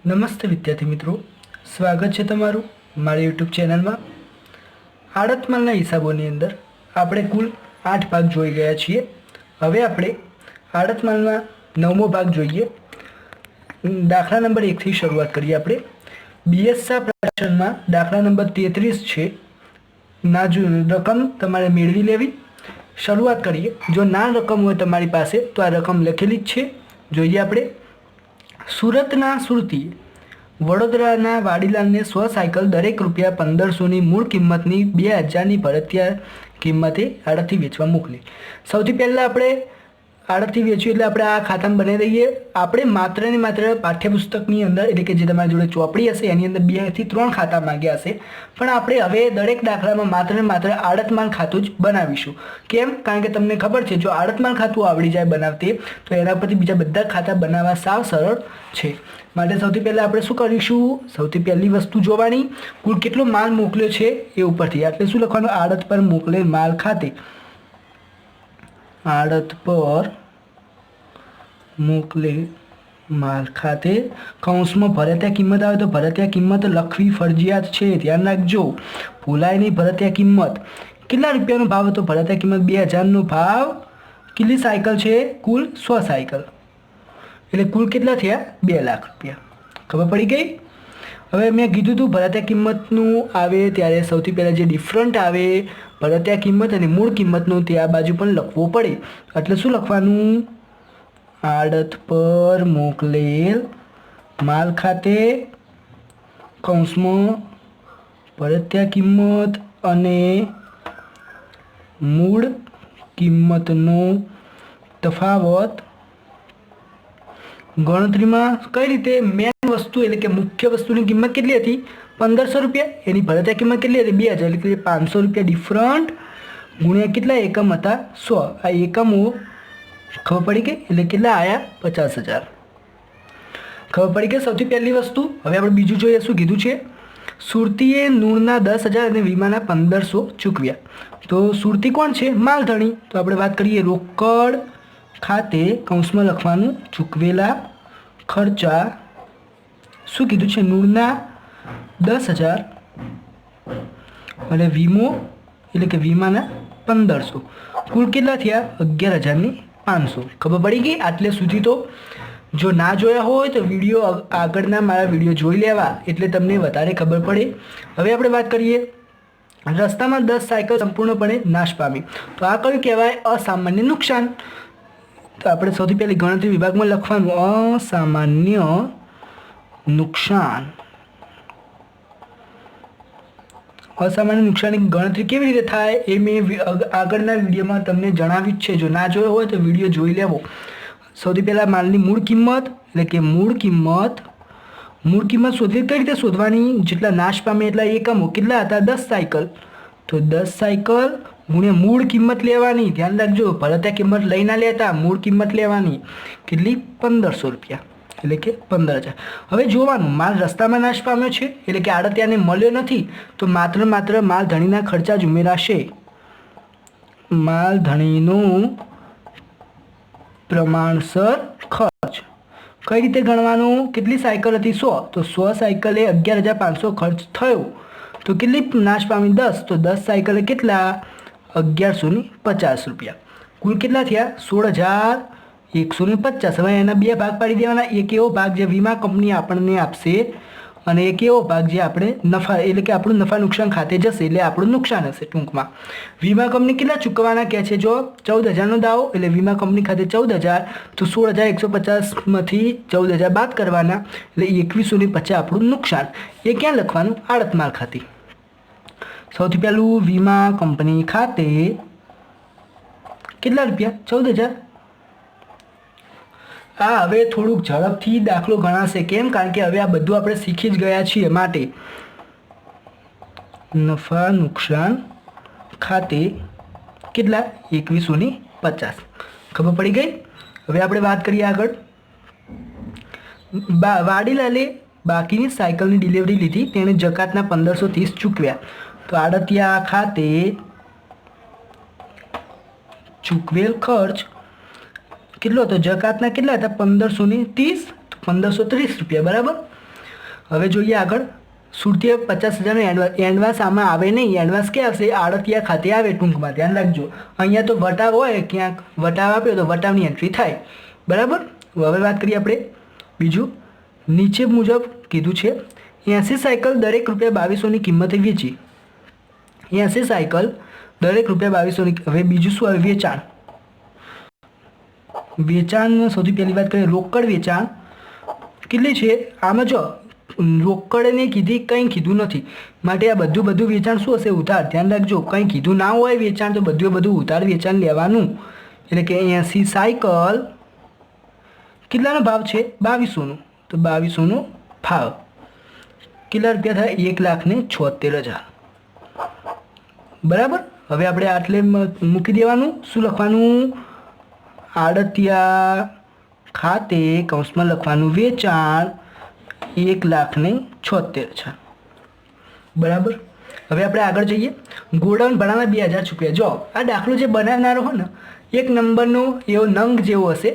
નમસ્તે વિદ્યાર્થી મિત્રો, સ્વાગત છે તમારું મારી યુટ્યુબ ચેનલમાં। આડતમાલના હિસાબોની અંદર આપણે કુલ 8 ભાગ જોઈ ગયા છીએ। હવે આપણે આડતમાલના 9મો ભાગ જોઈએ। દાખલા નંબર 1 થી શરૂઆત કરીએ। આપણે બીએસસા પ્રશ્નમાં દાખલા નંબર 33 છે। રકમ તમારે મેળવી લેવી। શરૂઆત કરીએ। જો ના રકમ હોય તમારી પાસે તો આ રકમ લખેલી જ છે। જોઈએ આપણે। સુરતના સુરતીએ વડોદરાના વાડીલાલને સાયકલ દરેક ₹1500ની મૂળ કિંમતની 2000ની ભરતીયા કિંમતે આડતથી વેચવા મોકલી। સૌથી પહેલાં આપણે આડતથી વેચ્યું એટલે આપણે આ ખાતામાં બનાવી દઈએ। આપણે માત્ર ને માત્ર પાઠ્યપુસ્તકની અંદર એટલે કે જે તમારી જોડે ચોપડી હશે એની અંદર 2 થી 3 ખાતા માંગ્યા હશે, પણ આપણે હવે દરેક દાખલામાં માત્ર ને માત્ર આડતમાલ ખાતું જ બનાવીશું। કેમ? કારણ કે તમને ખબર છે જો આડતમાલ ખાતું આવડી જાય બનાવતે તો એના પરથી બીજા બધા ખાતા બનાવવા સાવ સરળ છે। માટે સૌથી પહેલાં આપણે શું કરીશું? સૌથી પહેલી વસ્તુ જોવાની કુલ કેટલો માલ મોકલ્યો છે એ ઉપરથી એટલે શું લખવાનું? આડત પર મોકલેલ માલ ખાતે, આડત પર મોકલે માલ ખાતે કૌંસમાં ભરતીયા કિંમત આવે તો ભરતીયા કિંમત લખવી ફરજિયાત છે, ધ્યાન રાખજો, ભૂલાય નહીં। ભરતીયા કિંમત કેટલા રૂપિયાનો ભાવ હતો? ભરતીયા કિંમત 2000નો ભાવ। કેટલી સાયકલ છે? કુલ 100 સાયકલ, એટલે કુલ કેટલા થયા? 2 લાખ રૂપિયા। ખબર પડી ગઈ? હવે મેં કીધું હતું ભરતીયા કિંમતનું આવે ત્યારે સૌથી પહેલાં જે ડિફરન્ટ આવે ભરતીયા કિંમત અને મૂળ કિંમતનું તે આ બાજુ પણ લખવું પડે। એટલે શું લખવાનું? આડત પર મોકલેલ માલ ખાતે કૌંસમાં ભરતીયા કિંમત અને મૂળ કિંમતનો તફાવત ગણતરીમાં કઈ રીતે? મેન વસ્તુ એટલે કે મુખ્ય વસ્તુની કિંમત કેટલી હતી? 1500 રૂપિયા, એની ભરતીયા કિંમત કેટલી હતી? 2000, એટલે કે 500 રૂપિયા ડિફરન્ટ ગુણ્યા કેટલા એકમ હતા? 100। આ એકમો ખબર પડી ગઈ? એટલે કેટલા આવ્યા? 50,000। ખબર પડી ગઈ સૌથી પહેલી વસ્તુ। હવે આપણે બીજું જોઈએ। શું કીધું છે? સુરતીએ નૂરના 10,000 અને વીમાના 1500 ચૂકવ્યા। તો સુરતી કોણ છે? માલધણી। તો આપણે વાત કરીએ રોકડ ખાતે કૌંસમાં લખવાનું ચૂકવેલા ખર્ચા। શું કીધું છે? નૂરના 10,000 અને વીમો એટલે કે વીમાના 1500, કુલ કેટલા થયા? 11,500। ખબર પડી ગઈ? આટલે સુધી તો જો ના જોયા હોય તો વિડીયો આગળના મારા વિડીયો જોઈ લેવા એટલે તમને વધારે ખબર પડે। હવે આપણે વાત કરીએ રસ્તામાં 10 સાયકલ સંપૂર્ણપણે નાશ પામી તો આ કયું કહેવાય? અસામાન્ય નુકસાન। તો આપણે સૌથી પહેલી ગણતરી વિભાગમાં લખવાનું અસામાન્ય નુકસાન। અસામાન્ય નુકસાનની ગણતરી કેવી રીતે થાય એ મેં આગળના વિડીયોમાં તમને જણાવ્યું જ છે। જો ના જોયો હોય તો વિડીયો જોઈ લેવો। સૌથી પહેલાં માલની મૂળ કિંમત એટલે કે મૂળ કિંમત શોધવી કઈ રીતે શોધવાની? જેટલા નાશ પામે એટલા એકમો કેટલા હતા? 10 સાયકલ, તો 10 સાયકલ ગુણ્યા મૂળ કિંમત લેવાની। ધ્યાન રાખજો ભરતીયા કિંમત લઈ ના લેતા, મૂળ કિંમત લેવાની। કેટલી? 1500 રૂપિયા, એટલે કે 15,000। હવે જોવાનું માલ રસ્તામાં નાશ પામ્યો છે એટલે કે આડતિયાને મળ્યો નથી તો માત્ર માલધણીના ખર્ચા જ ઉમેરાશે। માલધણીનું પ્રમાણસર ખર્ચ કઈ રીતે ગણવાનું? કેટલી સાયકલ હતી? 100, તો 100 સાયકલે 11,500 ખર્ચ થયો તો કેટલી નાશ પામી? 10, તો 10 સાયકલે કેટલા? 1150 રૂપિયા। કુલ કેટલા થયા? 16,150। હવે એના 2 ભાગ પાડી દેવાના। એક એવો ભાગ જે વીમા કંપની આપણને આપશે અને એક એવો ભાગ જે આપણે નફા એટલે કે આપણું નફા નુકસાન ખાતે જશે એટલે આપણું નુકસાન હશે ટૂંકમાં। વીમા કંપની કેટલા ચૂકવવાના કહે છે? જો 14,000નો દાવો એટલે વીમા કંપની ખાતે 14,000, તો 16,150માંથી 14,000 બાદ કરવાના એટલે 2150 આપણું નુકસાન। એ ક્યાં લખવાનું? આડતમાલ ખાતે। સૌથી પહેલું વીમા કંપની ખાતે કેટલા રૂપિયા? 14,000। હા, હવે થોડુંક ઝડપથી દાખલો ગણાશે। કેમ? કારણ કે હવે આ બધું આપણે શીખી જ ગયા છીએ। માટે નફા નુકસાન ખાતે કેટલા? 2150। ખબર પડી ગઈ? હવે આપણે વાત કરીએ આગળ। વાડીલાલે બાકીની સાયકલની ડિલિવરી લીધી, તેણે જકાતના 1530 ચૂકવ્યા। તો આડતિયા ખાતે ચૂકવેલ ખર્ચ કેટલો હતો? જકાતના કેટલા હતા? 1530, તો 1530 રૂપિયા, બરાબર। હવે જોઈએ આગળ. સુરતીએ 50,000નું એડવાન્સ આમાં આવે નહીં. એડવાન્સ ક્યાં આવશે? આડતિયા ખાતે આવે ટૂંકમાં, ધ્યાન રાખજો. અહીંયા તો વટાવ હોય, ક્યાંક વટાવ આપ્યો તો વટાવની એન્ટ્રી થાય. બરાબર. હવે વાત કરીએ આપણે બીજું. નીચે મુજબ કીધું છે 80 સાયકલ દરેક ₹2200ની કિંમતે વેચી. 80 સાયકલ દરેક ₹2200ની. હવે બીજું શું આવે? વેચાણ. વેચાણ સૌથી પહેલી વાત કરીએ, રોકડ વેચાણ કેટલી છે? આમાં જો રોકડને કીધી, કંઈ કીધું નથી, માટે આ બધું વેચાણ શું હશે? ઉધાર. ધ્યાન રાખજો, કંઈ કીધું ના હોય વેચાણ તો બધું ઉધાર વેચાણ લેવાનું. એટલે કે 80 સાયકલ કેટલાનો ભાવ છે? 2200નો. તો 2200નો ભાવ કેટલા રૂપિયા થાય? 1,76,000. બરાબર. હવે આપણે આટલે મૂકી દેવાનું. શું લખવાનું? આડતિયા ખાતે કૌંસમાં લખવાનું વેચાણ 1,76,000. બરાબર. હવે આપણે આગળ જઈએ. ગોડાઉન ભાડાના 2,000 ચૂકવ્યા. જો આ દાખલો જે બનાવનારો હોય ને, એક નંબરનો એવો નંગ જેવો હશે,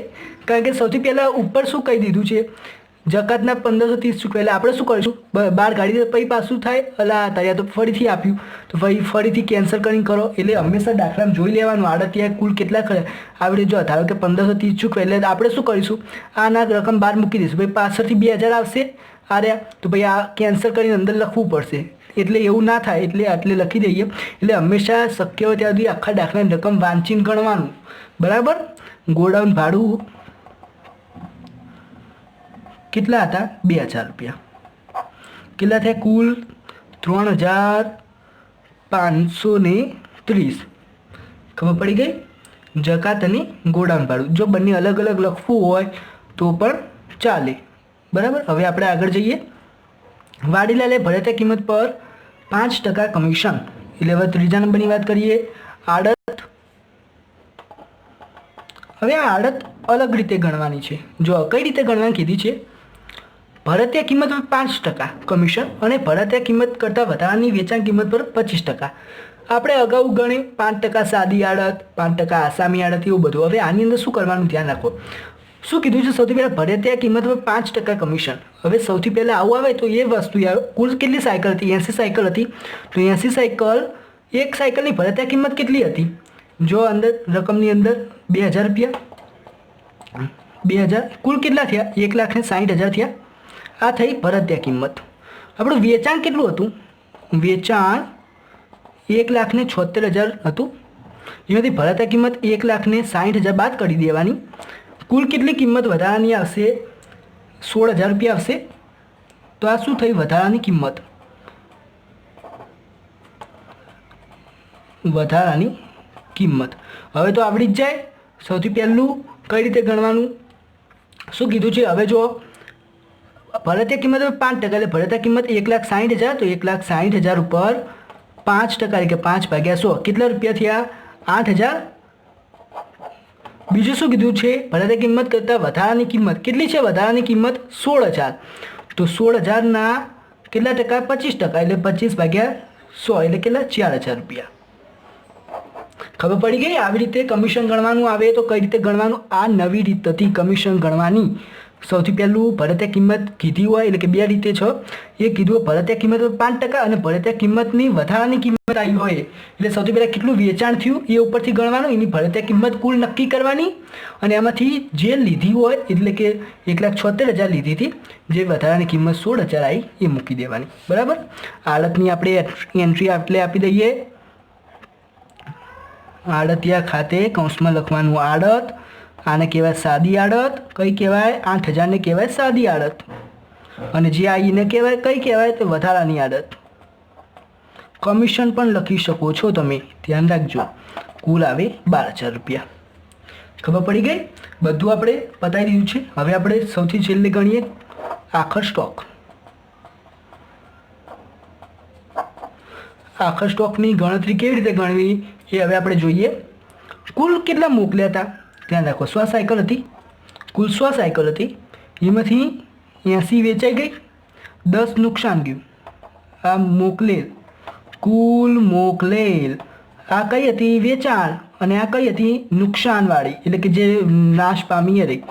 કારણ કે સૌથી પહેલાં ઉપર શું કહી દીધું છે? જકાતના 1530 ચૂકવેલા. આપણે શું કરીશું? બહાર કાઢી પછી પાછું થાય, અલા તૈયાર તો ફરીથી આપ્યું તો ફરીથી કેન્સલ કરીને કરો. એટલે હંમેશા દાખલામાં જોઈ લેવાનું આડતિયા કુલ કેટલા આવડે. જો ધારો કે 1530 ચૂકવે એટલે આપણે શું કરીશું? આના રકમ બહાર મૂકી દઈશું. ભાઈ પાછળથી 2,000 આવશે આર્યા, તો ભાઈ આ કેન્સલ કરીને અંદર લખવું પડશે. એટલે એવું ના થાય, એટલે આટલે લખી દઈએ. એટલે હંમેશા શક્ય હોય ત્યાં સુધી આખા દાખલાની રકમ વાંચીને ગણવાનું. બરાબર. ગોડાઉન ભાડું કેટલા હતા? 2,000 રૂપિયા. કેટલા થયા કુલ? 3,530. ખબર પડી ગઈ? જકાત અને ગોડાઉન ભાડું જો બંને અલગ અલગ લખવું હોય તો પણ ચાલે. બરાબર. હવે આપણે આગળ જઈએ. વાડીલાલે ભળતિયા કિંમત પર 5% કમિશન. એટલે હવે ત્રીજા નંબરની વાત કરીએ. આડત. હવે આ આડત અલગ રીતે ગણવાની છે. જો કઈ રીતે ગણવાની કીધી છે? ભળતિયા કિંમત પર 5% કમિશન અને ભળતિયા કિંમત કરતાં વધારાની વેચાણ કિંમત પર 25%. આપણે અગાઉ ગણી 5% સાદી આડત, 5% આસામી આડત, એવું બધું. હવે આની અંદર શું કરવાનું? ધ્યાન રાખો. શું કીધું છે? સૌથી પહેલાં ભળતિયા કિંમત પર 5% કમિશન. હવે સૌથી પહેલાં આવું આવે તો એ વસ્તુ આવે. કુલ કેટલી સાયકલ હતી? 80 સાયકલ હતી. તો 80 સાયકલ, એક સાયકલની ભળતિયા કિંમત કેટલી હતી? જો અંદર રકમની અંદર 2,000 રૂપિયા. 2,000 કુલ કેટલા થયા? 1,60,000 થયા. આ થઈ ભળતિયા કિંમત. આપણું વેચાણ કેટલું હતું? વેચાણ 1,76,000 હતું. એમાંથી ભળતિયા કિંમત 1,60,000 બાદ કરી દેવાની. કુલ કેટલી કિંમત વધારાની આવશે? 16,000 રૂપિયા આવશે. તો આ શું થઈ? વધારાની કિંમત. વધારાની કિંમત. હવે તો આવડી જ જાય. સૌથી પહેલું કઈ રીતે ગણવાનું? શું કીધું છે? હવે જો ભળતિયા કિંમત 5%, એટલે ભળતિયા કિંમત 1,60,000. તો 1,60,000 ઉપર 5% એટલે કે 5/100 કેટલા રૂપિયા થયા? 8,000. બીજું શું કીધું છે? ભળતિયા કિંમત કરતાં વધારાની કિંમત કેટલી છે? વધારાની કિંમત 16,000. તો 16,000ના કેટલા ટકા? 25%. એટલે 25/100 એટલે કેટલા? 4,000 રૂપિયા. ખબર પડી ગઈ? આવી રીતે કમિશન ગણવાનું આવે તો કઈ રીતે ગણવાનું? આ નવી રીત હતી કમિશન ગણવાની. સૌથી પહેલું ભળતિયા કિંમત કીધી હોય એટલે કે બે રીતે છે. એ કીધું ભળતિયા કિંમત 5% અને ભળતિયા કિંમતની વધારાની કિંમત આવી હોય એટલે સૌથી પહેલાં કેટલું વેચાણ થયું એ ઉપરથી ગણવાનું. એની ભળતિયા કિંમત કુલ નક્કી કરવાની અને એમાંથી જે લીધી હોય એટલે કે 1,76,000 લીધી હતી, જે વધારાની કિંમત 16,000 આવી એ મૂકી દેવાની. બરાબર. આડતની આપણે એન્ટ્રી આટલે આપી દઈએ. આડતિયા ખાતે કૌંસમાં લખવાનું આડત. આને કહેવાય સાદી આડત. કઈ કહેવાય? 8,000ને કહેવાય સાદી આડત. અને જે આ એને કહેવાય કઈ કહેવાય? તો વધારાની આડત. કમિશન પણ લખી શકો છો તમે, ધ્યાન રાખજો. કુલ આવે 12,000 રૂપિયા. ખબર પડી ગઈ? બધું આપણે પતાવી દીધું છે. હવે આપણે સૌથી છેલ્લે ગણીએ આખર સ્ટોક. આખર સ્ટોકની ગણતરી કેવી રીતે ગણવી એ હવે આપણે જોઈએ. કુલ કેટલા મોકલ્યા હતા? ધ્યાન રાખો. 100 સાયકલ હતી. કુલ 100 સાયકલ હતી. એમાંથી 80 વેચાઈ ગઈ, 10 નુકસાન ગયું. આ મોકલેલ, કુલ મોકલેલ. આ કઈ હતી? વેચાણ. અને આ કઈ હતી? નુકસાનવાળી, એટલે કે જે નાશ પામી હતી.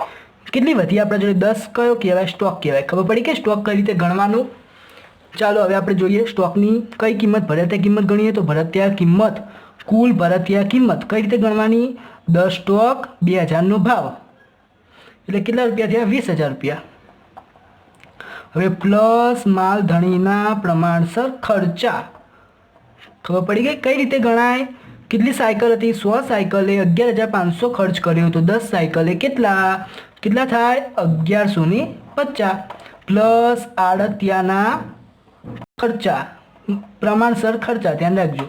કેટલી વધી આપણા જોડે? 10 કયો કહેવાય? સ્ટોક કહેવાય. ખબર પડી કે સ્ટોક કઈ રીતે ગણવાનું? ચાલો હવે આપણે જોઈએ સ્ટોકની કઈ કિંમત ભરતિયા કિંમત ગણીએ તો ભરતિયા કિંમત, કુલ ભરતિયા કિંમત કઈ રીતે ગણવાની? 10 સ્ટોક 2000નો ભાવ એટલે કેટલા રૂપિયા થયા? 20,000 રૂપિયા. હવે પ્લસ માલધણીના પ્રમાણસર ખર્ચા. ખબર પડી ગઈ કઈ રીતે ગણાય? કેટલી સાયકલ હતી? 100 સાયકલે 11,500 ખર્ચ કર્યો તો 10 સાયકલે કેટલા થાય? 1150 પ્લસ આડતિયાના ખર્ચા, પ્રમાણસર ખર્ચા. ધ્યાન રાખજો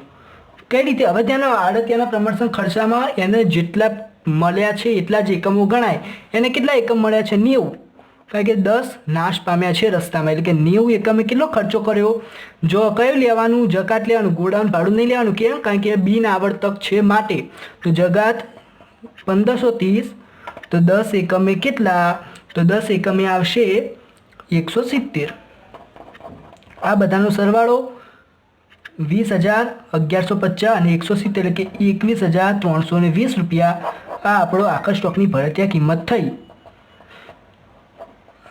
કઈ રીતે. હવે ત્યાંનો આડતિયાના પ્રમાણસર ખર્ચામાં એને જેટલા મળ્યા છે એટલા જ એકમો ગણાય. એને કેટલા એકમ મળ્યા છે? 90. કારણ કે 10 નાશ પામ્યા છે રસ્તામાં, એટલે કે 90 એકમે કેટલો ખર્ચો કર્યો? જો કયું લેવાનું? જકાત લેવાનું. ગોડાઉન ભાડું નહીં લેવાનું. કેમ? કારણ કે બિન આવર્તક છે માટે. તો જકાત 1530 તો 10 એકમે કેટલા? તો 10 એકમે આવશે 170. આ બધાનો સરવાળો 20,000, 1150 અને 170 એટલે કે 21,320 રૂપિયા. આ આપણો આખા સ્ટોકની ભરતિયા કિંમત થઈ.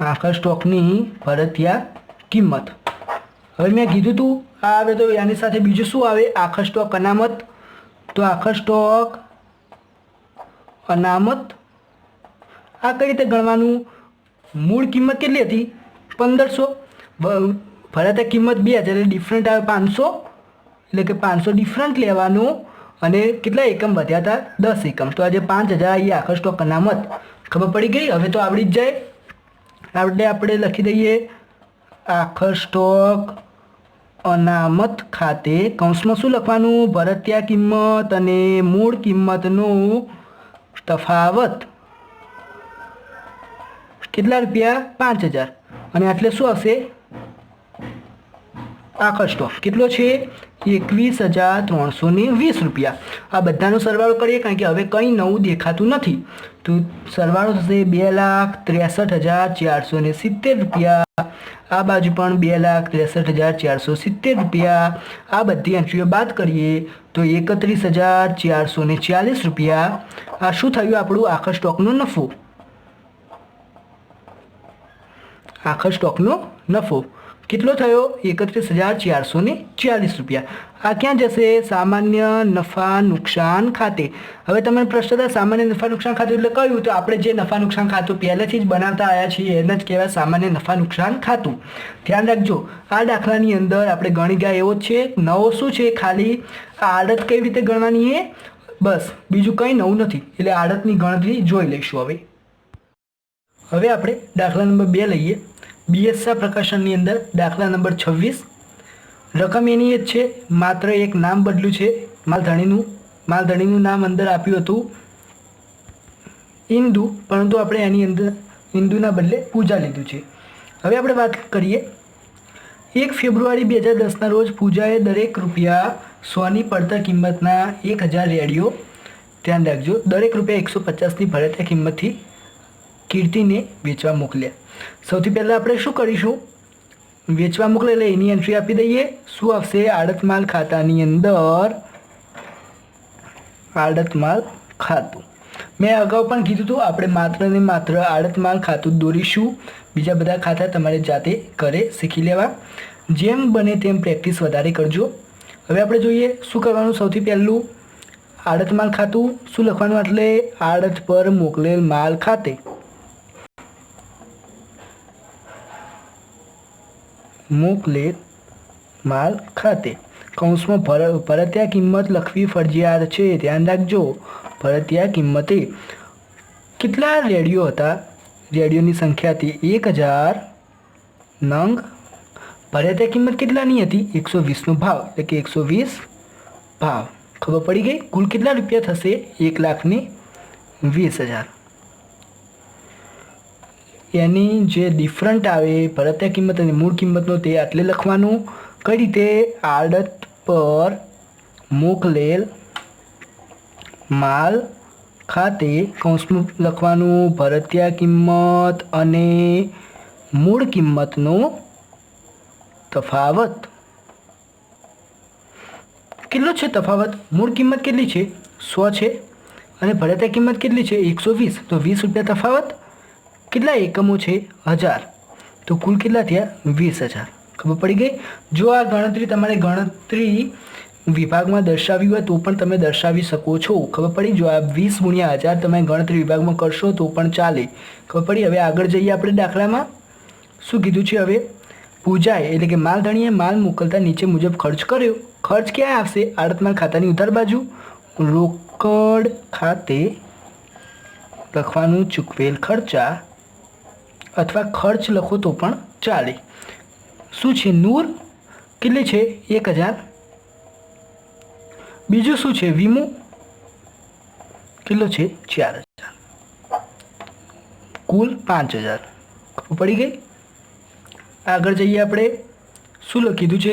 આખા સ્ટોકની ભરતિયા કિંમત. હવે મેં કીધું તું આ આવે તો એની સાથે બીજું શું આવે? આખા સ્ટોક અનામત. તો આખા સ્ટોક અનામત આ કઈ રીતે ગણવાનું? મૂળ કિંમત કેટલી હતી? 1500. ભરતિયા કિંમત 2000 એટલે ડિફરન્ટ આવે 500 એટલે કે 500 ડિફરન્ટ લેવાનું. અને કેટલા એકમ વધ્યા હતા? 10 એકમ. તો આજે 5000 આવી આખા સ્ટોક અનામત. ખબર પડી ગઈ? હવે તો આવડી જ જાય. આપણે લખી દઈએ આખા સ્ટોક અનામત ખાતે કૌંસમાં શું લખવાનું? ભરતિયા કિંમત અને મૂળ કિંમતનો તફાવત કેટલા રૂપિયા? 5000. અને એટલે શું આવશે? આખા સ્ટોક કેટલો છે? 21,320 રૂપિયા. આ બધાનો સરવાળો કરીએ કારણ કે હવે કંઈ નવું દેખાતું નથી. તો સરવાળો થશે 2,63,470 રૂપિયા. આ બાજુ પણ 2,63,470 રૂપિયા. આ બધી એન્ટ્રીઓ બાદ કરીએ તો 31,440 રૂપિયા. આ શું થયું? આપણું આખા સ્ટોકનો નફો. આખા સ્ટોકનો નફો કેટલો થયો? 31,440 રૂપિયા. આ ક્યાં જશે? સામાન્ય નફા નુકસાન ખાતે. હવે તમને પ્રશ્ન થાય સામાન્ય નફા નુકસાન ખાતું એટલે કયું? તો આપણે જે નફા નુકસાન ખાતું પહેલેથી જ બનાવતા આવ્યા છીએ એને જ કહેવાય સામાન્ય નફા નુકસાન ખાતું. ધ્યાન રાખજો આ દાખલાની અંદર આપણે ગણી ગયા એવો જ છે. નવો શું છે? ખાલી આડત કઈ રીતે ગણવાની એ બસ, બીજું કંઈ નવું નથી. એટલે આડતની ગણતરી જોઈ લઈશું. હવે આપણે દાખલા નંબર 2 લઈએ. બીએસઆ પ્રકાશનની અંદર દાખલા નંબર 26. રકમ એની જ છે, માત્ર એક નામ બદલ્યું છે. માલધણીનું નામ અંદર આપ્યું હતું ઇન્દુ, પરંતુ આપણે એની અંદર ઇન્દુના બદલે પૂજા લીધું છે. હવે આપણે વાત કરીએ 1 ફેબ્રુઆરી 2010ના રોજ પૂજાએ દરેક રૂપિયા 100ની પડતર કિંમતના 1000 રેડિયો, ધ્યાન રાખજો, દરેક રૂપિયા 150ની ભરતિયા કિંમતથી કીર્તિને વેચવા મોકલ્યા. સૌથી પહેલાં આપણે શું કરીશું? વેચવા મોકલે એટલે એની એન્ટ્રી આપી દઈએ. શું આવશે? આડત માલ ખાતાની અંદર આડત માલ ખાતું. મેં અગાઉ પણ કીધું હતું આપણે માત્ર ને માત્ર આડત માલ ખાતું દોરીશું. બીજા બધા ખાતા તમારે જાતે ઘરે શીખી લેવા. જેમ બને તેમ પ્રેક્ટિસ વધારે કરજો. હવે આપણે જોઈએ શું કરવાનું. સૌથી પહેલું આડત માલ ખાતું શું લખવાનું? એટલે આડત પર મોકલેલ માલ ખાતે મોકલેલ માલ ખાતે કૌંસમાં ભરતિયા કિંમત લખવી ફરજિયાત છે. ધ્યાન રાખજો ભરતિયા કિંમતે કેટલા રેડિયો હતા? રેડિયોની સંખ્યા હતી 1000 નંગ. ભરતિયા કિંમત કેટલાની હતી? 120નો ભાવ એટલે કે 120 ભાવ. ખબર પડી ગઈ? કુલ કેટલા રૂપિયા થશે? 1,20,000. એની જે ડિફરન્ટ આવે ભરતિયા કિંમત અને મૂળ કિંમતનો તે આટલે લખવાનું. કઈ રીતે? આડત પર મોકલેલ માલ ખાતે કૌંસમાં લખવાનું ભરતિયા કિંમત અને મૂળ કિંમતનો તફાવત. કેટલો છે તફાવત? મૂળ કિંમત કેટલી છે? 100 છે અને ભરતિયા કિંમત કેટલી છે? 120. તો 20 રૂપિયા તફાવત. કેટલા એકમો છે 1000, તો કુલ કેટલા થયા 20,000. ખબર પડી ગઈ. જો આ ગણતરી તમારે ગણતરી વિભાગમાં દર્શાવી હોય તો પણ તમે દર્શાવી શકો છો. ખબર પડી. જો આ 20 ગુણ્યા 1000 તમે ગણતરી વિભાગમાં કરશો તો પણ ચાલે. ખબર પડી. હવે આગળ જઈએ આપણે દાખલામાં. શું કીધું છે હવે? પૂજાએ એટલે કે માલધણીએ માલ મોકલતા નીચે મુજબ ખર્ચ કર્યો. ખર્ચ ક્યાં આવશે? આડત માલ ખાતાની ઉધાર બાજુ. રોકડ ખાતે લખવાનું ચૂકવેલ ખર્ચા, અથવા ખર્ચ લખો તો પણ ચાલે. શું છે? નૂર કેટલી છે? 1000. બીજું શું છે? વીમો કેટલો છે? 4000. કુલ 5000. ખબર પડી ગઈ. આગળ જઈએ આપણે. શું કીધું છે?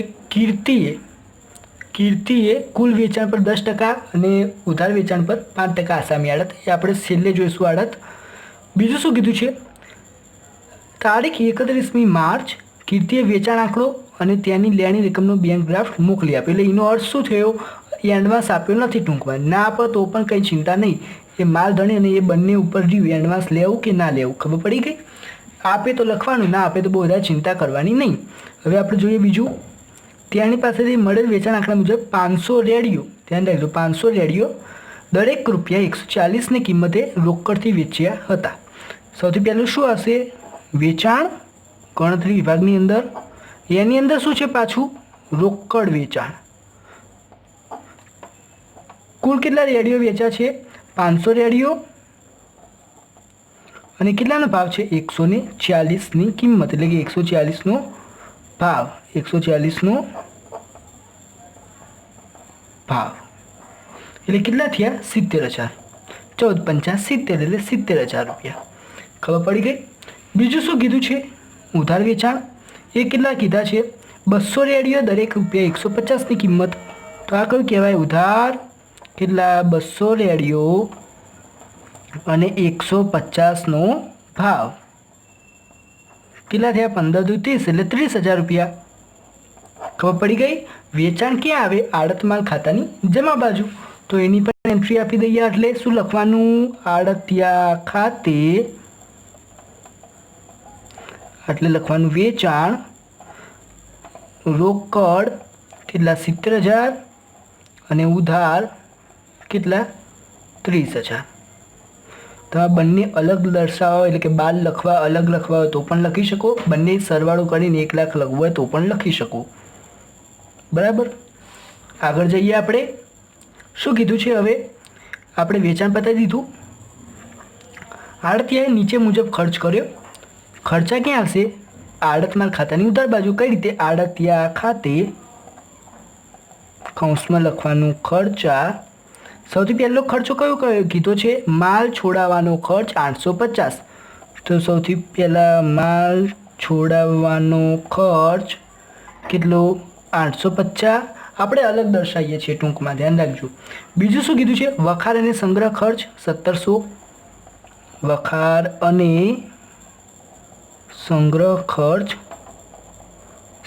કીર્તિએ કુલ વેચાણ પર 10% અને ઉધાર વેચાણ પર 5% આસામી આડત. એ આપણે છેલ્લે જોઈશું આડત. બીજું શું કીધું છે? તારીખ 31મી માર્ચ કીર્તિએ વેચાણ આંકડો અને ત્યાંની લેણી રકમનો બેંક ડ્રાફ્ટ મોકલી આપ્યો. એટલે એનો અર્થ શું થયો? એડવાન્સ આપ્યો નથી ટૂંકમાં. ના આપો તો પણ કંઈ ચિંતા નહીં. એ માલધણી અને એ બંને ઉપર રહ્યું એડવાન્સ લેવું કે ના લેવું. ખબર પડી ગઈ. આપે તો લખવાનું, ના આપે તો બહુ વધારે ચિંતા કરવાની નહીં. હવે આપણે જોઈએ બીજું. ત્યાંની પાસેથી મળેલ વેચાણ આંકડા મુજબ 500 રેડિયો, ધ્યાન રાખજો 500 રેડિયો દરેક ₹140ની કિંમતે રોકડથી વેચ્યા હતા. સૌથી પહેલું શું હશે? વેચાણ ગણતરી વિભાગની અંદર. એની અંદર શું છે પાછું? રોકડ વેચાણ. કુલ કેટલા રેડિયો વેચ્યા છે? 500 રેડિયો. અને કેટલાનો ભાવ છે? 140ની કિંમત, એટલે કે 140નો ભાવ. 140નો ભાવ એટલે કેટલા થયા? 70,000. 14 × 5 70 એટલે 70,000 રૂપિયા. ખબર પડી ગઈ. બીજું શું કીધું છે? ઉધાર વેચાણ. એ કેટલા કીધા છે? 200 રેડિયો દરેક ₹150ની કિંમત. તો આ કયું કહેવાય? ઉધાર. કેટલા? 200 રેડિયો અને 150નો ભાવ. કેટલા થયા? 15 × 2 = 30 એટલે 30,000 રૂપિયા. ખબર પડી ગઈ. વેચાણ ક્યાં આવે? આડત માલ ખાતાની જમા બાજુ. તો એની પણ એન્ટ્રી આપી દઈએ. એટલે શું લખવાનું? આડતિયા ખાતે, એટલે લખવાનું વેચાણ રોકડ કેટલા? 70,000 અને ઉધાર કેટલા? 30,000. તો આ બંને અલગ દર્શાવો, એટલે કે બાદ લખવા અલગ લખવા હોય તો પણ લખી શકો. બંને સરવાળો કરીને 1 લાખ લખવું હોય તો પણ લખી શકો. બરાબર. આગળ જઈએ આપણે. શું કીધું છે હવે? આપણે વેચાણ બતાવી દીધું. આડતિયાએ નીચે મુજબ ખર્ચ કર્યો. ખર્ચા ક્યાં આવશે? આડત માલ ખાતાની ઉધાર બાજુ. કઈ રીતે? આડતિયા ખાતે કૌંસમાં લખવાનું ખર્ચા. સૌથી પહેલો ખર્ચો કયો કીધો છે? માલ છોડાવવાનો ખર્ચ 850. તો સૌથી પહેલાં માલ છોડાવવાનો ખર્ચ કેટલો? 850. આપણે અલગ દર્શાવીએ છીએ ટૂંકમાં, ધ્યાન રાખજો. બીજું શું કીધું છે? વખાર અને સંગ્રહ ખર્ચ 1700. વખાર અને સંગ્રહ ખર્ચ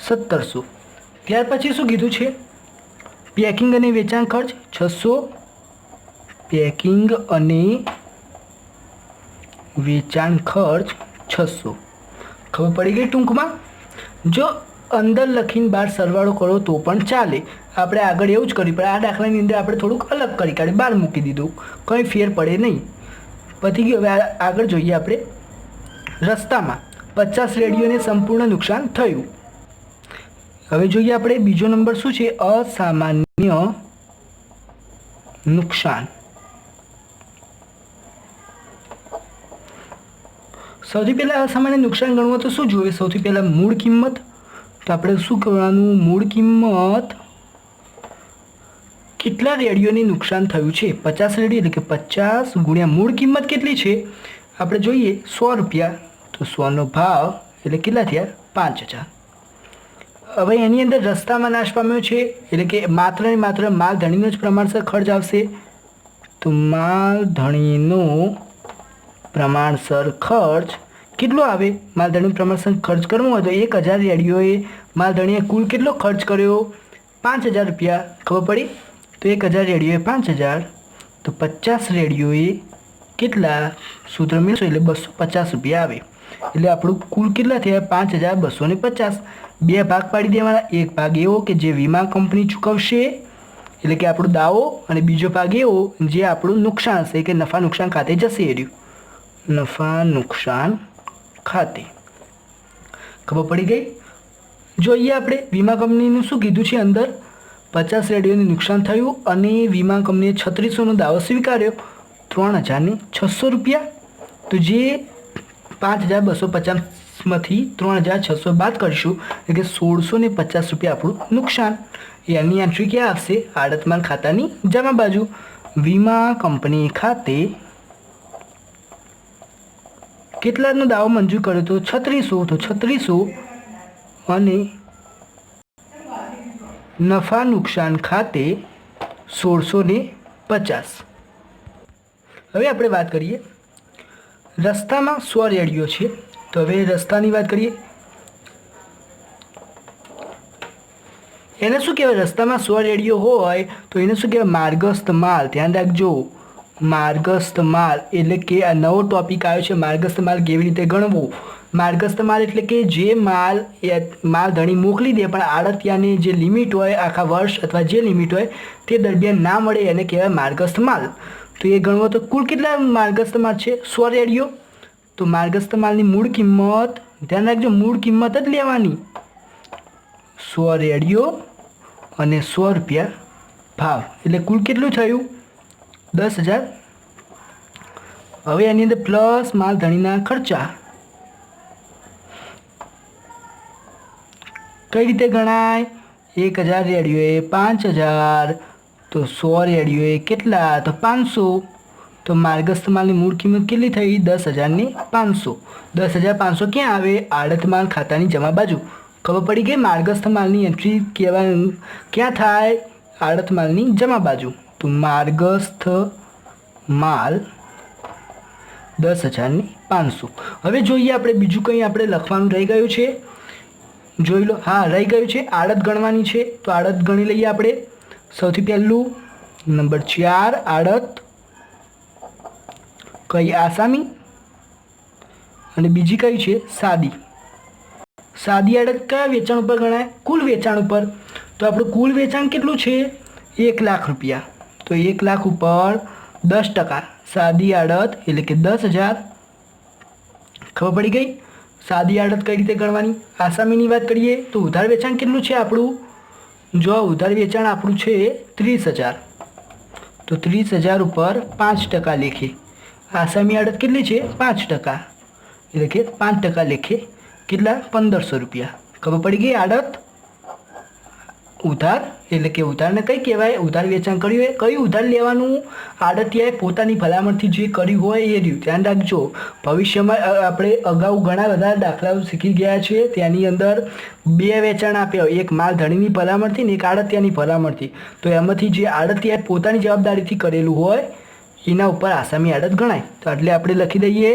1700. ત્યાર પછી શું કીધું છે? પેકિંગ અને વેચાણ ખર્ચ 600. પેકિંગ અને વેચાણ ખર્ચ 600. ખબર પડી ગઈ ટૂંકમાં. જો અંદર લખીને બહાર સરવાળો કરો તો પણ ચાલે. આપણે આગળ એવું જ કર્યું, પણ આ દાખલાની અંદર આપણે થોડુંક અલગ કરી કાઢી બહાર મૂકી દીધું. કંઈ ફેર પડે નહીં. પતી ગયું. હવે આગળ જોઈએ આપણે. રસ્તામાં 50 રેડિયોને સંપૂર્ણ નુકસાન થયું. હવે જોઈએ આપણે બીજો નંબર શું છે? અસામાન્ય નુકસાન. સૌથી પહેલાં અસામાન્ય નુકસાન ગણવું તો શું જોઈએ? સૌથી પહેલાં મૂળ કિંમત. તો આપણે શું કરવાનું? મૂળ કિંમત કેટલા રેડિયોને નુકસાન થયું છે? 50 રેડિયો, એટલે કે 50 ગુણ્યા મૂળ કિંમત કેટલી છે? આપણે જોઈએ 100 રૂપિયા. તો 100નો ભાવ એટલે કેટલા થયા? 5000. હવે એની અંદર રસ્તામાં નાશ પામ્યો છે, એટલે કે માત્ર ને માત્ર માલધણીનો જ પ્રમાણસર ખર્ચ આવશે. તો માલધણીનો પ્રમાણસર ખર્ચ કેટલો આવે? માલધણીનો પ્રમાણસર ખર્ચ કરવો હોય તો 1000 રેડિયોએ માલધણીએ કુલ કેટલો ખર્ચ કર્યો? 5000 રૂપિયા. ખબર પડી? તો 1000 રેડિયોએ 5000. તો 50 રેડિયોએ કેટલા સૂત્ર મેળવશો એટલે 250 રૂપિયા આવે। એટલે આપણું કુલ કેટલા થયા 5250। બે ભાગ પાડી દેવાના, એક ભાગ એવો કે જે વીમા કંપની ચૂકવશે એટલે કે આપણો દાવો, અને બીજો ભાગ એવો જે આપણું નુકસાન છે કે નફા નુકસાન ખાતે જશે। એ રહ્યું નફા નુકસાન ખાતે। ખબર પડી ગઈ? જોઈએ આપણે વીમા કંપનીનું શું કીધું છે અંદર 50 રેડિયોને નુકસાન થયું અને વીમા કંપનીએ 3600નો દાવો સ્વીકાર્યો 3600 રૂપિયા। તો જે 5250માંથી 3600 બાદ કરીશું એટલે કે 1650 રૂપિયા આપણું નુકસાન। એની એન્ટ્રી ક્યાં આવશે? આડત માલ ખાતાની જમા બાજુ। વીમા કંપની ખાતે કેટલાનો દાવો મંજૂર કર્યો? તો 3600। તો 3600 અને નફા નુકસાન ખાતે 1650। હવે આપણે વાત કરીએ રસ્તામાં 100 રેડિયો છે, તો હવે રસ્તાની વાત કરીએ। એને શું કહેવાય? રસ્તામાં 100 રેડિયો હોય તો એને શું કહેવાય? માર્ગસ્થ માલ। ધ્યાન રાખજો, માર્ગસ્થ માલ એટલે કે આ નવો ટોપિક આવ્યો છે, માર્ગસ્થ માલ કેવી રીતે ગણવો। માર્ગસ્થ માલ એટલે કે જે માલધણી મોકલી દે પણ આડતિયાને જે લિમિટ હોય આખા વર્ષ અથવા જે લિમિટ હોય તે દરમિયાન ના મળે એને કહેવાય માર્ગસ્થ માલ। તો એ ગણવો તો કુલ કેટલા માર્ગસ્થ માલ છે? 100 રેડિયો। તો માર્ગસ્થ માલની મૂળ કિંમત, ધ્યાન રાખજો, મૂળ કિંમત જ લેવાની, 100 રેડિયો અને 100 રૂપિયા ભાવ એટલે કુલ કેટલું થયું? 10,000। હવે એની અંદર પ્લસ માલધણીના ખર્ચા કઈ રીતે ગણાય? 1000 રેડિયોએ 5000, તો 100 રેડિયોએ કેટલા? તો 500। તો માર્ગસ્થ માલની મૂળ કિંમત કેટલી થઈ? 10,000 ને 500। 10,500 ક્યાં આવે? આડત માલ ખાતાની જમા બાજુ। ખબર પડી ગઈ? માર્ગસ્થ માલની એન્ટ્રી ક્યાં થાય? આડત માલની જમા બાજુ। તો માર્ગસ્થ માલ 10,500। હવે જોઈએ આપણે બીજું કંઈ આપણે લખવાનું રહી ગયું છે, જોઈ લો। હા, રહી ગયું છે આડત ગણવાની છે, તો આડત ગણી લઈએ આપણે। સૌથી પહેલું નંબર 4 આડત કઈ? આસામી। અને બીજી કઈ છે? સાદી। સાદી આડત કયા વેચાણ ઉપર ગણાય? કુલ વેચાણ ઉપર। તો આપણું કુલ વેચાણ કેટલું છે? 1 લાખ રૂપિયા। તો 1 લાખ ઉપર 10%। સાદી આડત એટલે કે 10,000। ખબર પડી ગઈ? સાદી આડત કઈ રીતે ગણવાની? આસામીની વાત કરીએ તો ઉધાર વેચાણ કેટલું છે આપણું? જો ઉધાર વેચાણ આપણું છે 30,000, તો 30,000 ઉપર 5% લેખે। આસામી આડત કેટલી છે? 5%, એટલે કે 5% લેખે કેટલા? 1500 રૂપિયા। ખબર પડી ગઈ? આડત ઉધાર એટલે કે ઉધારને કઈ કહેવાય? ઉધાર વેચાણ કર્યું હોય કયું ઉધાર લેવાનું? આડતિયાએ પોતાની ભલામણથી જે કર્યું હોય એ રહ્યું। ધ્યાન રાખજો, ભવિષ્યમાં આપણે અગાઉ ઘણા બધા દાખલાઓ શીખી ગયા છે, તેની અંદર 2 વેચાણ આપ્યા હોય, એક માલધણીની ભલામણથી ને એક આડતિયાની ભલામણથી। તો એમાંથી જે આડતિયાએ પોતાની જવાબદારીથી કરેલું હોય એના ઉપર આસામી આડત ગણાય। તો એટલે આપણે લખી દઈએ,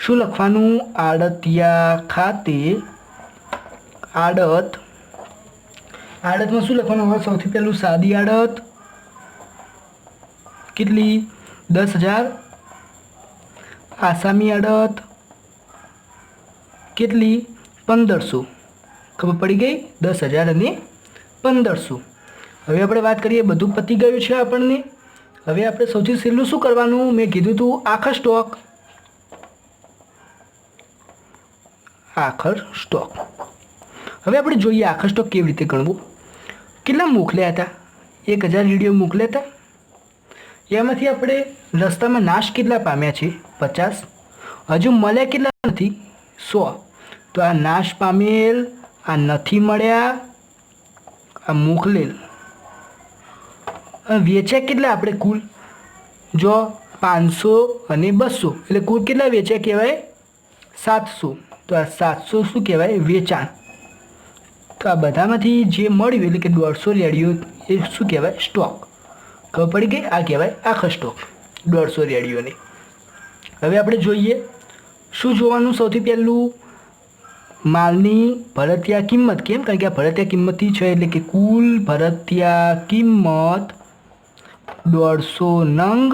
શું લખવાનું? આડતિયા ખાતે આડત। આડતમાં શું લખવાનું હોય? સૌથી પહેલું સાદી આડત કેટલી? 10,000। આસામી આડત કેટલી? 1500। ખબર પડી ગઈ? 10,000 અને 1500। હવે આપણે વાત કરીએ, બધું પતી ગયું છે આપણને। હવે આપણે સૌથી છેલ્લું શું કરવાનું? મેં કીધું હતું આખર સ્ટોક। આખર સ્ટોક। હવે આપણે જોઈએ આખર સ્ટોક કેવી રીતે ગણવું। કેટલા મોકલ્યા હતા? 1000 રેડિયો મોકલ્યા હતા, એમાંથી આપણે રસ્તામાં નાશ કેટલા પામ્યા છે? 50। હજુ મળ્યા કેટલા નથી? 100। તો આ નાશ પામેલ, આ નથી મળ્યા, આ મોકલેલ, વેચ્યા કેટલા આપણે કુલ? જો 500 અને 200 એટલે કુલ કેટલા વેચ્યા કહેવાય? 700। તો આ 700 શું કહેવાય? વેચાણ। તો આ બધામાંથી જે મળ્યું એટલે કે 150 રેડિયો એ શું કહેવાય? સ્ટોક। ખબર પડી ગઈ? આ કહેવાય આખો સ્ટોક 150 રેડિયોને। હવે આપણે જોઈએ શું જોવાનું? સૌથી પહેલું માલની ભરતિયા કિંમત। કેમ? કારણ કે આ ભરતિયા કિંમતથી છે એટલે કે કુલ ભરતિયા કિંમત 150 નંગ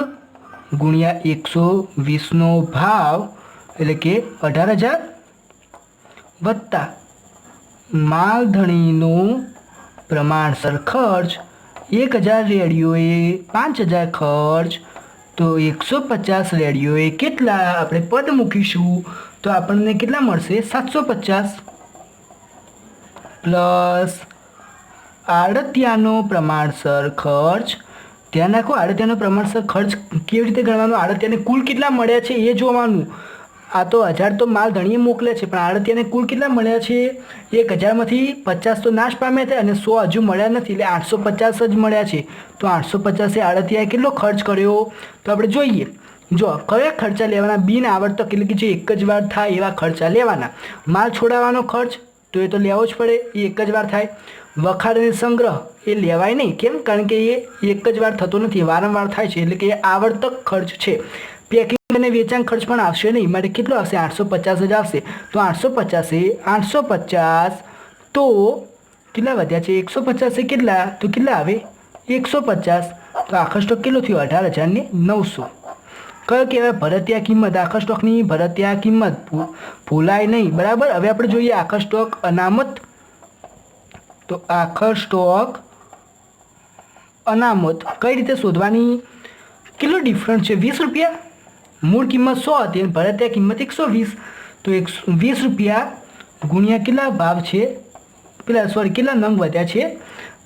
ગુણ્યા 120નો ભાવ એટલે કે 18,000 વત્તા માલધણીનું પ્રમાણસર ખર્ચ 1,000 રેડિયોએ 5,000 ખર્ચ, તો 150 રેડિયોએ કેટલા આપણે પદ મૂકીશું તો આપણને કેટલા મળશે 750 પ્લસ આડતિયાનો પ્રમાણસર ખર્ચ. ધ્યાન રાખો, આડતિયાનો પ્રમાણસર ખર્ચ કેવી રીતે ગણવાનો, આડતિયાને કુલ કેટલા મળ્યા છે એ જોવાનું. આ તો 1000 તો માલ ધણીએ મોકલ્યા છે, પણ આડતિયાને કુલ કેટલા મળ્યા છે 1000માંથી 50 તો નાશ પામ્યા છે અને 100 હજુ મળ્યા નથી, એટલે 850 જ મળ્યા છે. તો 850 એ આડતિયાએ કેટલો ખર્ચ કર્યો તો આપણે જોઈએ. જો કયા ખર્ચા લેવાના, બિન આવર્તક એટલે કે જે એક જ વાર થાય એવા ખર્ચા લેવાના. માલ છોડાવવાનો ખર્ચ તો એ તો લેવો જ પડે, એ એક જ વાર થાય. વખાણ અને સંગ્રહ એ લેવાય નહીં, કેમ? કારણ કે એ એક જ વાર થતો નથી, વારંવાર થાય છે, એટલે કે એ આવર્તક ખર્ચ છે. પેકિંગ અને વેચાણ ખર્ચ પણ આવશે નહીં, માટે કેટલો આવશે 850 જ આવશે. તો 850 તો કેટલા વધ્યા છે 150 કેટલા તો કેટલા આવે 150. તો આખો સ્ટોક કેટલો થયો 18,900. કયો કહેવાય ભરતિયા કિંમત. આખા સ્ટોકની ભરતિયા કિંમત ભૂલાય નહીં, બરાબર. હવે આપણે જોઈએ આખા સ્ટોક અનામત. તો આખા સ્ટોક અનામત કઈ રીતે શોધવાની, કેટલો ડિફરન્સ છે 20 રૂપિયા. મૂળ કિંમત 100 હતી અને ભરતિયા કિંમત 120, તો 120 રૂપિયા ગુણ્યા કેટલા ભાવ છે કેટલા નંગ વધ્યા છે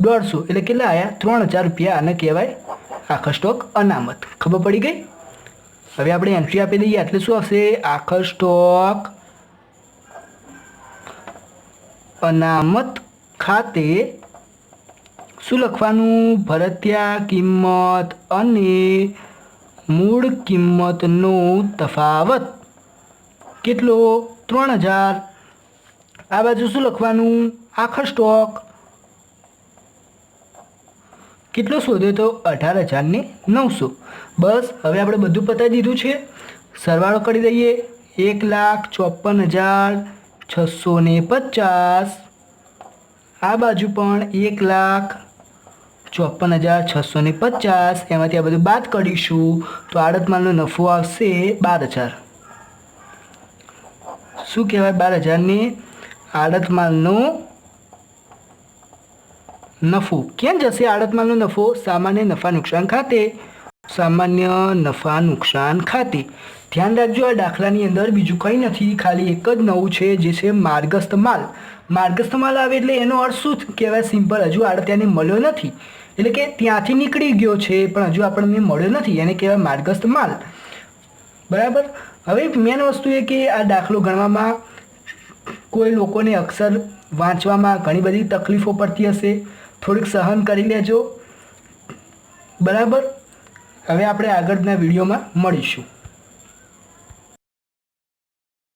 150, એટલે કેટલા આવ્યા 3,000 રૂપિયા. આને કહેવાય આખા સ્ટોક અનામત. ખબર પડી ગઈ. હવે આપણે એન્ટ્રી આપી દઈએ એટલે શું આવશે આખા સ્ટોક અનામત ખાતે શું લખવાનું, ભરતિયા કિંમત અને મૂળ કિંમતનો તફાવત કેટલો 3,000. આ બાજુ શું લખવાનું આખા સ્ટોક કેટલો શોધ્યો તો 18,900. બસ હવે આપણે બધું પતાવી દીધું છે. સરવાળો કરી દઈએ 1,54,650. આ બાજુ પણ 1,54,650. એમાંથી આ બધું બાદ કરીશું તો આડત માલનો નફો આવશે 12,000. શું કહેવાય 12,000ને આડત માલનો નફો. કેમ જશે આડત માલનો નફો સામાન્ય નફા નુકસાન ખાતે, સામાન્ય નફા નુકસાન ખાતે. ધ્યાન રાખજો આ દાખલાની અંદર બીજું કંઈ નથી, ખાલી એક જ નવું છે જે છે માર્ગસ્થ માલ. માર્ગસ્થ માલ આવે એટલે એનો અર્થ શું કહેવાય સિમ્પલ, હજુ આડતિયાને મળ્યો નથી, એટલે કે ત્યાંથી નીકળી ગયો છે પણ હજુ આપણને મળ્યો નથી, એને કહેવાય માર્ગસ્થ માલ, બરાબર. હવે મેન વસ્તુ એ કે આ દાખલો ગણવામાં કોઈ લોકોને અક્ષર વાંચવામાં ઘણી બધી તકલીફો પડતી હશે, થોડીક સહન કરી લેજો, બરાબર. હવે આપણે આગળના વિડીયોમાં મળીશું.